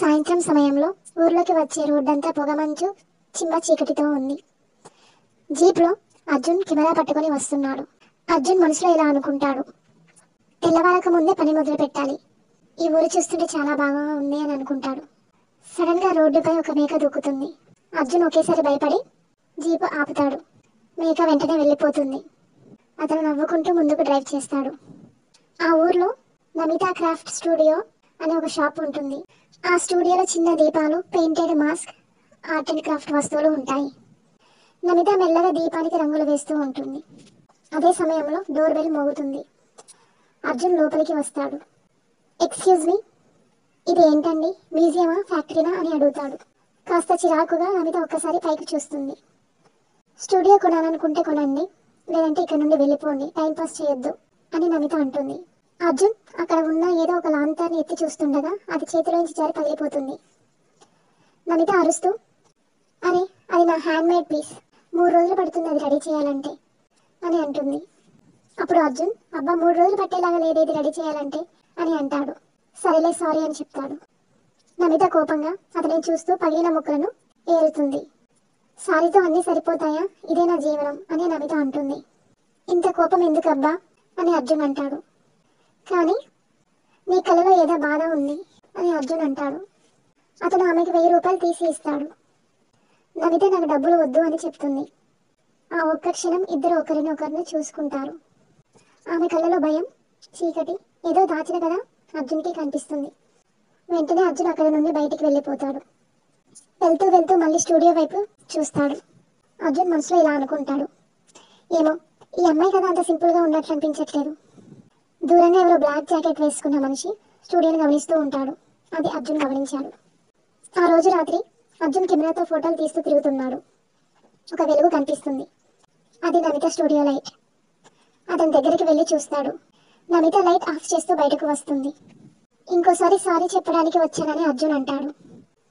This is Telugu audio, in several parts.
సాయంత్రం సమయంలో ఊర్లోకి వచ్చే రోడ్డంతా పొగమంచు చిమ్మ చీకటితో ఉంది. జీప్లో అర్జున్ కెమెరా పట్టుకొని వస్తున్నాడు. అర్జున్ మనసులో ఇలా అనుకుంటాడు, తెల్లవారక ముందే పని మొదలు పెట్టాలి. ఈ ఊరు చూస్తుంటే చాలా బాగా ఉంది అని అనుకుంటాడు. సడన్ గా రోడ్డుపై ఒక మేక దూకుతుంది. అర్జున్ ఒకేసారి భయపడి జీపు ఆపుతాడు. మేక వెంటనే వెళ్ళిపోతుంది. అతను నవ్వుకుంటూ ముందుకు డ్రైవ్ చేస్తాడు. ఆ ఊర్లో నమితా క్రాఫ్ట్ స్టూడియో అనే ఒక షాప్ ఉంటుంది. ఆ స్టూడియోలో చిన్న దీపాలు, painted mask, art and craft వస్తువులు ఉంటాయి. నమిత మెల్లగా దీపానికి రంగులు వేస్తూ ఉంటుంది. అదే సమయంలో డోర్ బెల్ మోగుతుంది. అర్జున్ లోపలికి వస్తాడు. ఎక్స్క్యూజ్ మీ, ఇది ఏంటండి, మ్యూజియమా ఫ్యాక్టరీనా అని అడుగుతాడు. కాస్త చిరాకుగా నమిత ఒక్కసారి పైకి చూస్తుంది. స్టూడియో కొనాలనుకుంటే కొనండి, లేదంటే ఇక్కడ నుండి వెళ్ళిపోండి, టైంపాస్ చేయొద్దు అని నమిత అంటుంది. అర్జున్ అక్కడ ఉన్న ఏదో ఒక లాంతర్ని ఎత్తి చూస్తుండగా అది చేతిలోంచి జారి పగిలిపోతుంది. నమిత అరుస్తూ, అరే అది నా హ్యాండ్ మేడ్ పీస్, 3 రోజులు పడుతుంది అది రెడీ చేయాలంటే అని అంటుంది. అప్పుడు అర్జున్, అబ్బా 3 రోజులు పట్టేలాగా లేదేది రెడీ చేయాలంటే అని అంటాడు. సరేలే సారీ అని చెప్తాడు. నమిత కోపంగా అతని చూస్తూ పగిలిన ముక్కలను ఏరుతుంది. సారీతో అన్నీ సరిపోతాయా, ఇదే నా జీవనం అని నమిత అంటుంది. ఇంత కోపం ఎందుకబ్బా అని అర్జున్ అంటాడు. కానీ నీ కళ్ళలో ఏదో బాధ ఉంది అని అర్జున్ అంటాడు. అతను ఆమెకు 1000 రూపాయలు తీసి ఇస్తాడు. నమిత నాకు డబ్బులు వద్దు అని చెప్తుంది. ఆ ఒక్క క్షణం ఇద్దరు ఒకరినొకరిని చూసుకుంటారు. ఆమె కళ్ళలో భయం, చీకటి, ఏదో దాచిన కదా అర్జున్కి కనిపిస్తుంది. వెంటనే అర్జున్ అక్కడి నుండి బయటికి వెళ్ళిపోతాడు. వెళ్తూ వెళ్తూ మళ్ళీ స్టూడియో వైపు చూస్తాడు. అర్జున్ మనసులో ఇలా అనుకుంటాడు, ఏమో ఈ అమ్మాయి కదా అంత సింపుల్గా ఉన్నట్లు అనిపించట్లేదు. దూరంగా ఎవరో బ్లాక్ జాకెట్ వేసుకున్న మనిషి స్టూడియోని గమనిస్తూ ఉంటాడు. అది అర్జున్ గమనించాడు. ఆ రోజు రాత్రి అర్జున్ కెమెరాతో ఫోటోలు తీస్తూ తిరుగుతున్నాడు. ఒక వెలుగు కనిపిస్తుంది. అది నమిత స్టూడియో లైట్. అతని దగ్గరికి వెళ్ళి చూస్తాడు. నమిత లైట్ ఆఫ్ చేస్తూ బయటకు వస్తుంది. ఇంకోసారి సారీ చెప్పడానికి వచ్చానని అర్జున్ అంటాడు.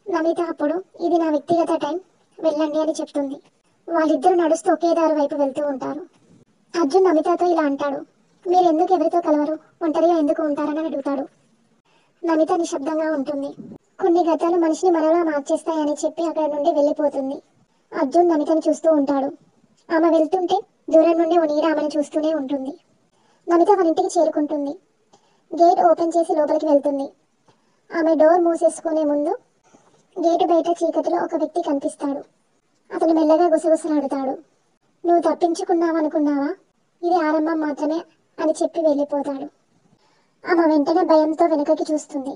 నమిత అప్పుడు, ఇది నా వ్యక్తిగత టైం, వెళ్ళండి అని చెప్తుంది. వాళ్ళిద్దరూ నడుస్తూ ఒకే దారి వైపు వెళ్తూ ఉంటారు. అర్జున్ నమితతో ఇలా అంటాడు, మీరు ఎందుకు ఎవరితో కలవరు, ఒంటరిగా ఎందుకు ఉంటారని అడుగుతాడు. నమిత నిశ్శబ్దంగా ఉంటుంది. కొన్ని గతాలు మనిషిని మనలా మార్చేస్తాయని చెప్పి అక్కడ నుండి వెళ్ళిపోతుంది. అర్జున్ నమితని చూస్తూ ఉంటాడు. ఆమె వెళ్తుంటే దూరం నుండి ఓ నీడ ఆమెను చూస్తూనే ఉంటుంది. నమిత వాళ్ళ ఇంటికి చేరుకుంటుంది. గేట్ ఓపెన్ చేసి లోపలికి వెళ్తుంది. ఆమె డోర్ మూసేసుకునే ముందు గేటు బయట చీకటిలో ఒక వ్యక్తి కనిపిస్తాడు. అతను మెల్లగా గుసగుసలాడుతాడు. నువ్వు తప్పించుకున్నావనుకున్నావా, ఇది ఆరంభం మాత్రమే అని చెప్పి వెళ్ళిపోతాడు. ఆమె వెంటనే భయంతో వెనుకకి చూస్తుంది.